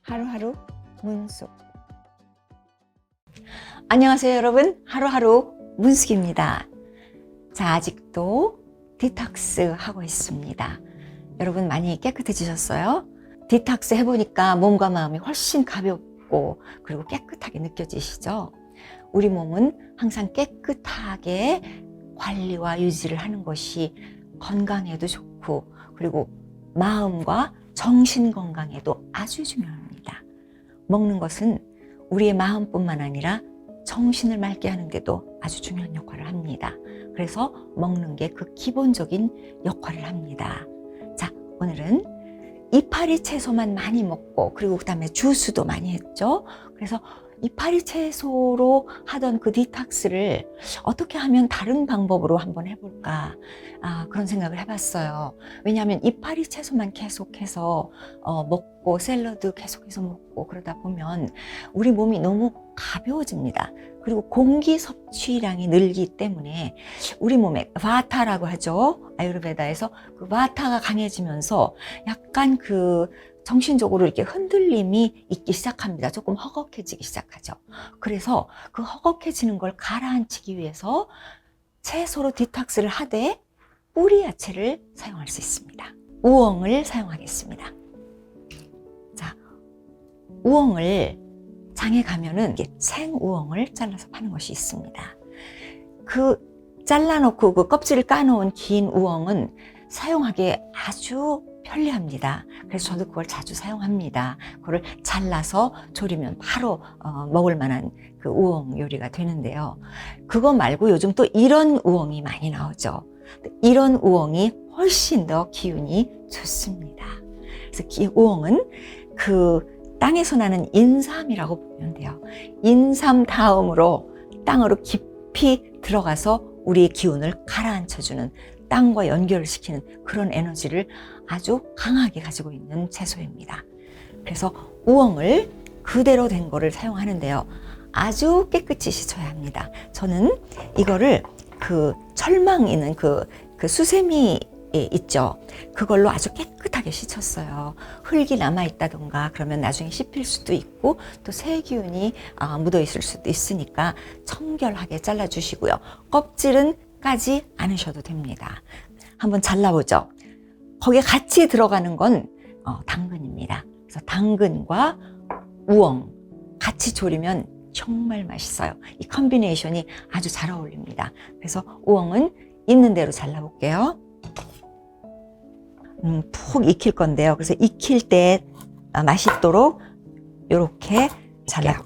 하루하루 문숙. 안녕하세요 여러분, 하루하루 문숙입니다. 자, 아직도 디톡스 하고 있습니다. 여러분 많이 깨끗해지셨어요? 디톡스 해보니까 몸과 마음이 훨씬 가볍고 그리고 깨끗하게 느껴지시죠? 우리 몸은 항상 깨끗하게 관리와 유지를 하는 것이 건강에도 좋고 그리고 마음과 정신 건강에도 아주 중요합니다. 먹는 것은 우리의 마음뿐만 아니라 정신을 맑게 하는 데도 아주 중요한 역할을 합니다. 그래서 먹는 게 그 기본적인 역할을 합니다. 자, 오늘은 이파리 채소만 많이 먹고 그리고 그 다음에 주스도 많이 했죠. 그래서 이파리 채소로 하던 그 디톡스를 어떻게 하면 다른 방법으로 한번 해볼까, 그런 생각을 해봤어요. 왜냐하면 이파리 채소만 계속해서 먹고 샐러드 계속해서 먹고 그러다 보면 우리 몸이 너무 가벼워집니다. 그리고 공기 섭취량이 늘기 때문에 우리 몸에 바타라고 하죠. 아유르베다에서 그 바타가 강해지면서 약간 그 정신적으로 이렇게 흔들림이 있기 시작합니다. 조금 허걱해지기 시작하죠. 그래서 그 허걱해지는 걸 가라앉히기 위해서 채소로 디톡스를 하되 뿌리 야채를 사용할 수 있습니다. 우엉을 사용하겠습니다. 자, 우엉을 장에 가면은 생우엉을 잘라서 파는 것이 있습니다. 그 잘라놓고 그 껍질을 까놓은 긴 우엉은 사용하기에 아주 편리합니다. 그래서 저도 그걸 자주 사용합니다. 그걸 잘라서 졸이면 바로 먹을 만한 그 우엉 요리가 되는데요. 그거 말고 요즘 또 이런 우엉이 많이 나오죠. 이런 우엉이 훨씬 더 기운이 좋습니다. 그래서 우엉은 그 땅에서 나는 인삼이라고 보면 돼요. 인삼 다음으로 땅으로 깊이 들어가서 우리의 기운을 가라앉혀주는, 땅과 연결을 시키는 그런 에너지를 아주 강하게 가지고 있는 채소입니다. 그래서 우엉을 그대로 된 거를 사용하는데요. 아주 깨끗이 씻어야 합니다. 저는 이거를 그 철망 있는 그 수세미 있죠. 그걸로 아주 깨끗하게 씻었어요. 흙이 남아있다던가 그러면 나중에 씹힐 수도 있고 또 세균이 묻어있을 수도 있으니까 청결하게 잘라주시고요. 껍질은 까지 않으셔도 됩니다. 한번 잘라보죠. 거기에 같이 들어가는 건 당근입니다. 그래서 당근과 우엉 같이 졸이면 정말 맛있어요. 이 컨비네이션이 아주 잘 어울립니다. 그래서 우엉은 있는 대로 잘라볼게요. 푹 익힐 건데요. 그래서 익힐 때 맛있도록 이렇게 잘라요.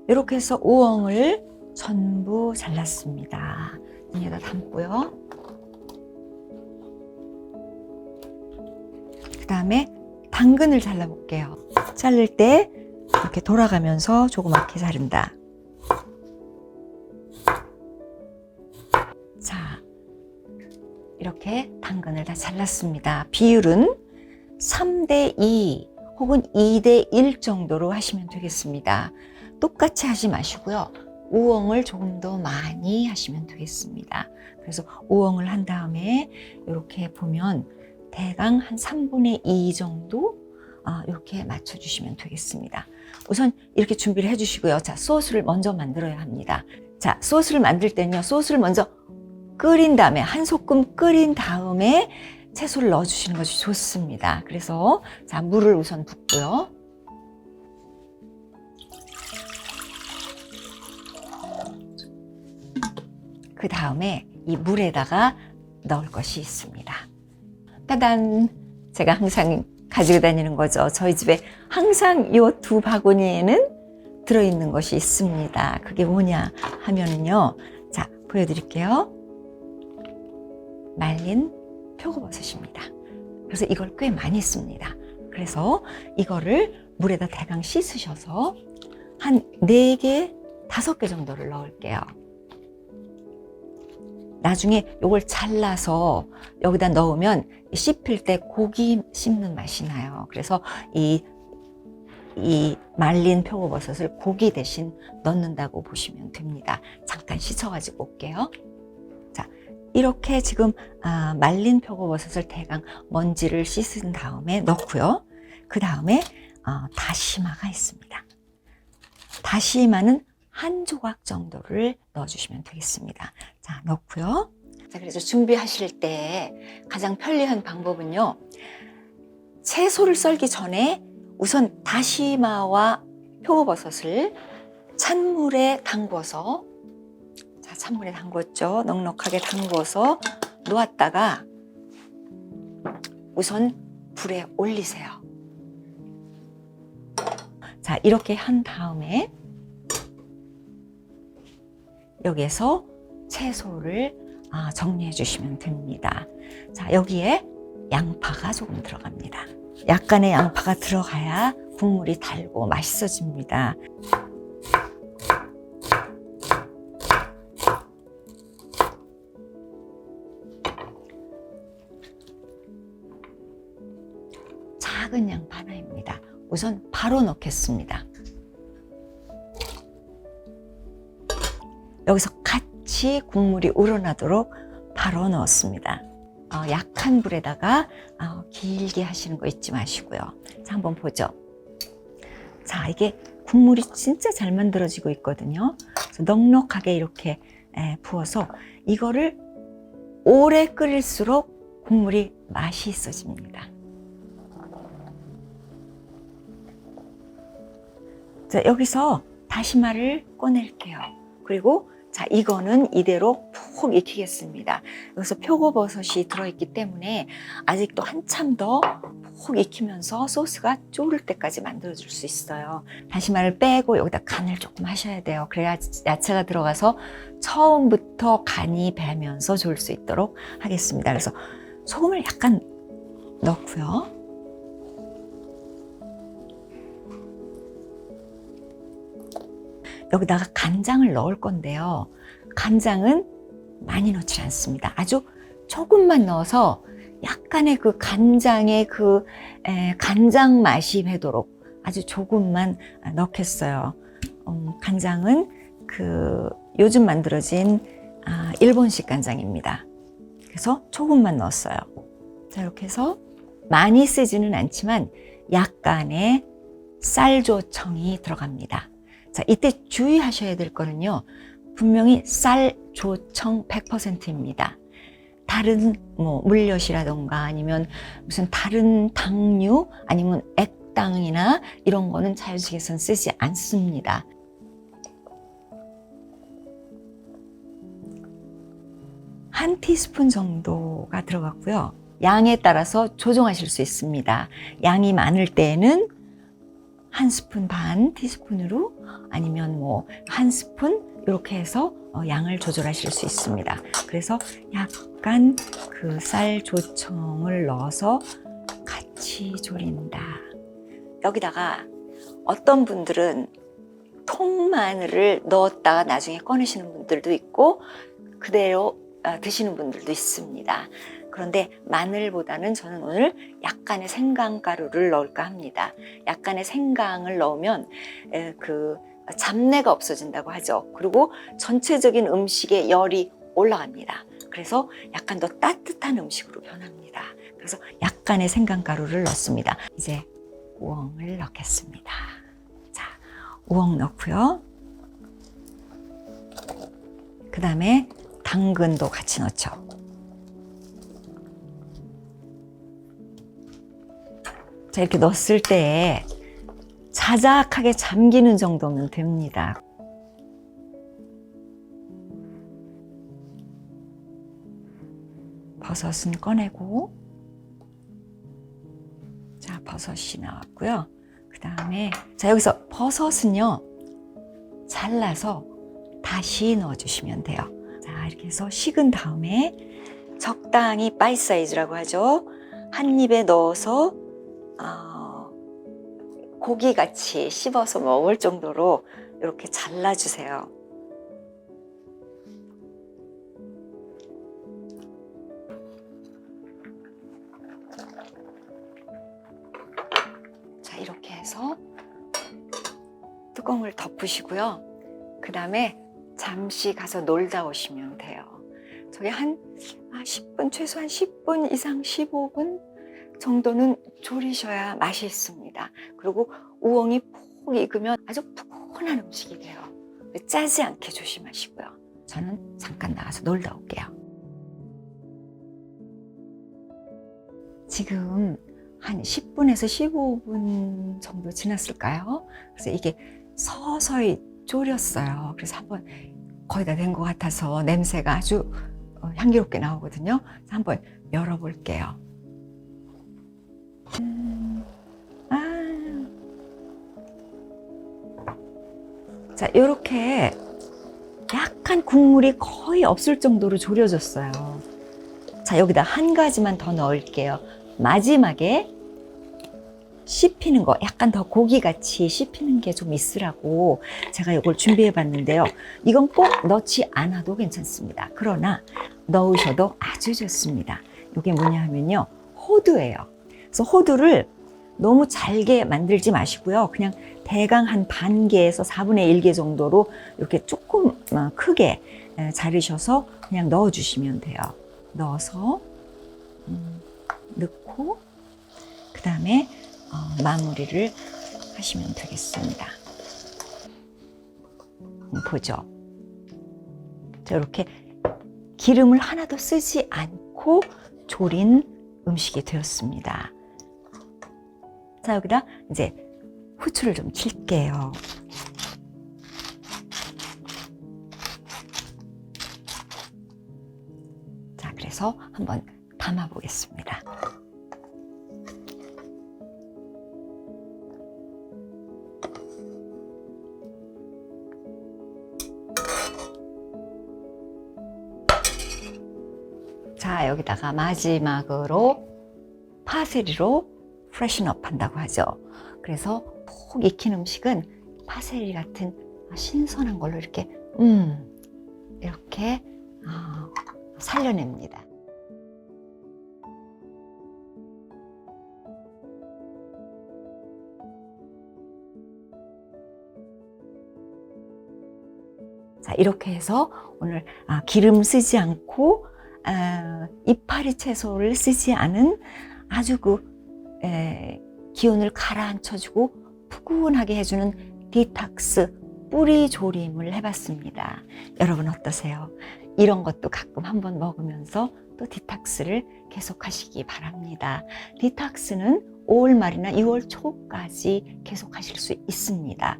이렇게 해서 우엉을 전부 잘랐습니다. 여기다 담고요. 그 다음에 당근을 잘라볼게요. 자를 때 이렇게 돌아가면서 조그맣게 자른다. 자, 이렇게 당근을 다 잘랐습니다. 비율은 3:2 혹은 2:1 정도로 하시면 되겠습니다. 똑같이 하지 마시고요. 우엉을 조금 더 많이 하시면 되겠습니다. 그래서 우엉을 한 다음에 이렇게 보면 대강 한 3분의2 정도 이렇게 맞춰주시면 되겠습니다. 우선 이렇게 준비를 해주시고요. 자, 소스를 먼저 만들어야 합니다. 자, 소스를 만들 때는요. 소스를 먼저 끓인 다음에 한 소끔 끓인 다음에 채소를 넣어주시는 것이 좋습니다. 그래서 자, 물을 우선 붓고요. 그 다음에 이 물에다가 넣을 것이 있습니다. 따단! 제가 항상 가지고 다니는 거죠. 저희 집에 항상 이 두 바구니에는 들어있는 것이 있습니다. 그게 뭐냐 하면은요. 자, 보여드릴게요. 말린 표고버섯입니다. 그래서 이걸 꽤 많이 씁니다. 그래서 이거를 물에다 대강 씻으셔서 한 4개, 5개 정도를 넣을게요. 나중에 이걸 잘라서 여기다 넣으면 씹힐 때 고기 씹는 맛이 나요. 그래서 이 이 말린 표고버섯을 고기 대신 넣는다고 보시면 됩니다. 잠깐 씻어가지고 올게요. 자, 이렇게 지금 말린 표고버섯을 대강 먼지를 씻은 다음에 넣고요. 그 다음에 다시마가 있습니다. 다시마는 한 조각 정도를 넣어주시면 되겠습니다. 자, 넣고요. 자, 그래서 준비하실 때 가장 편리한 방법은요. 채소를 썰기 전에 우선 다시마와 표고버섯을 찬물에 담궈서, 자, 찬물에 담궜죠. 넉넉하게 담궈서 놓았다가 우선 불에 올리세요. 자, 이렇게 한 다음에 여기에서 채소를 정리해 주시면 됩니다. 자, 여기에 양파가 조금 들어갑니다. 약간의 양파가 들어가야 국물이 달고 맛있어집니다. 작은 양파 하나입니다. 우선 바로 넣겠습니다. 여기서 같이 국물이 우러나도록 바로 넣었습니다. 약한 불에다가 길게 하시는 거 잊지 마시고요. 자, 한번 보죠. 자, 이게 국물이 진짜 잘 만들어지고 있거든요. 그래서 넉넉하게 이렇게 부어서 이거를 오래 끓일수록 국물이 맛있어집니다. 자, 여기서 다시마를 꺼낼게요. 그리고 자, 이거는 이대로 푹 익히겠습니다. 여기서 표고버섯이 들어있기 때문에 아직도 한참 더 푹 익히면서 소스가 졸을 때까지 만들어줄 수 있어요. 다시마를 빼고 여기다 간을 조금 하셔야 돼요. 그래야 야채가 들어가서 처음부터 간이 배면서 졸을 수 있도록 하겠습니다. 그래서 소금을 약간 넣고요. 여기다가 간장을 넣을 건데요. 간장은 많이 넣지 않습니다. 아주 조금만 넣어서 약간의 그 간장의 간장 맛이 배도록 아주 조금만 넣겠어요. 간장은 요즘 만들어진 일본식 간장입니다. 그래서 조금만 넣었어요. 자, 이렇게 해서 많이 쓰지는 않지만 약간의 쌀조청이 들어갑니다. 자, 이때 주의하셔야 될 거는요. 분명히 쌀조청 100%입니다. 다른 물엿이라던가 아니면 무슨 다른 당류 아니면 액당이나 이런 거는 자연식에선 쓰지 않습니다. 한 티스푼 정도가 들어갔고요. 양에 따라서 조정하실 수 있습니다. 양이 많을 때에는 한 스푼 반 티스푼으로 아니면 한 스푼 이렇게 해서 양을 조절하실 수 있습니다. 그래서 약간 그 쌀조청을 넣어서 같이 졸인다. 여기다가 어떤 분들은 통마늘을 넣었다가 나중에 꺼내시는 분들도 있고 그대로 드시는 분들도 있습니다. 그런데 마늘보다는 저는 오늘 약간의 생강가루를 넣을까 합니다. 약간의 생강을 넣으면 그 잡내가 없어진다고 하죠. 그리고 전체적인 음식에 열이 올라갑니다. 그래서 약간 더 따뜻한 음식으로 변합니다. 그래서 약간의 생강가루를 넣습니다. 이제 우엉을 넣겠습니다. 자, 우엉 넣고요. 그 다음에 당근도 같이 넣죠. 자, 이렇게 넣었을 때 자작하게 잠기는 정도면 됩니다. 버섯은 꺼내고, 자, 버섯이 나왔고요. 그 다음에, 자, 여기서 버섯은요, 잘라서 다시 넣어주시면 돼요. 자, 이렇게 해서 식은 다음에 적당히 바이 사이즈라고 하죠. 한 입에 넣어서 고기같이 씹어서 먹을 정도로 이렇게 잘라주세요. 자, 이렇게 해서 뚜껑을 덮으시고요. 그 다음에 잠시 가서 놀다 오시면 돼요. 저희 한 10분, 최소한 10분 이상 15분 정도는 졸이셔야 맛있습니다. 그리고 우엉이 푹 익으면 아주 푸근한 음식이 돼요. 짜지 않게 조심하시고요. 저는 잠깐 나가서 놀다 올게요. 지금 한 10분에서 15분 정도 지났을까요? 그래서 이게 서서히 졸였어요. 그래서 한번 거의 다 된 것 같아서 냄새가 아주 향기롭게 나오거든요. 그래서 한번 열어볼게요. 자, 이렇게 약간 국물이 거의 없을 정도로 졸여졌어요. 자, 여기다 한 가지만 더 넣을게요. 마지막에 씹히는 거, 약간 더 고기같이 씹히는 게 좀 있으라고 제가 이걸 준비해 봤는데요. 이건 꼭 넣지 않아도 괜찮습니다. 그러나 넣으셔도 아주 좋습니다. 이게 뭐냐 하면요, 호두예요. 그래서 호두를 너무 잘게 만들지 마시고요. 그냥 대강 한 반 개에서 4분의 1개 정도로 이렇게 조금 크게 자르셔서 그냥 넣어 주시면 돼요. 넣어서 넣고 그 다음에 마무리를 하시면 되겠습니다. 보죠. 이렇게 기름을 하나도 쓰지 않고 졸인 음식이 되었습니다. 자, 여기다 이제 후추를 좀 칠게요. 자, 그래서 한번 담아 보겠습니다. 자, 여기다가 마지막으로 파세리로 프레쉬업 한다고 하죠. 그래서 푹 익힌 음식은 파세리 같은 신선한 걸로 이렇게 살려냅니다. 자, 이렇게 해서 오늘 기름 쓰지 않고 이파리 채소를 쓰지 않은 아주 기운을 가라앉혀주고 푸근하게 해주는 디톡스 뿌리 조림을 해봤습니다. 여러분 어떠세요? 이런 것도 가끔 한번 먹으면서 또 디톡스를 계속하시기 바랍니다. 디톡스는 5월 말이나 6월 초까지 계속하실 수 있습니다.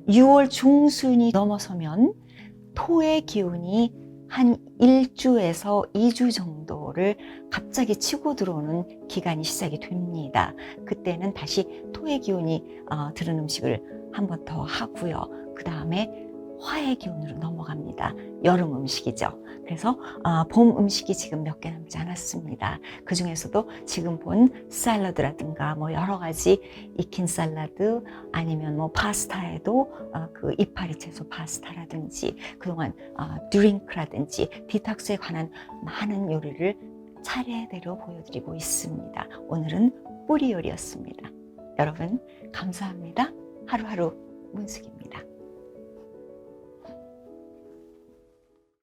6월 중순이 넘어서면 토의 기운이 한 1주에서 2주 정도를 갑자기 치고 들어오는 기간이 시작이 됩니다. 그때는 다시 토의 기운이 들은 음식을 한 번 더 하고요. 그 다음에 화의 기운으로 넘어갑니다. 여름 음식이죠. 그래서 봄 음식이 지금 몇 개 남지 않았습니다. 그 중에서도 지금 본 샐러드라든가 뭐 여러 가지 익힌 샐러드 아니면 뭐 파스타에도 그 이파리 채소 파스타라든지 그동안 드링크라든지 디톡스에 관한 많은 요리를 차례대로 보여드리고 있습니다. 오늘은 뿌리 요리였습니다. 여러분 감사합니다. 하루하루 문숙입니다.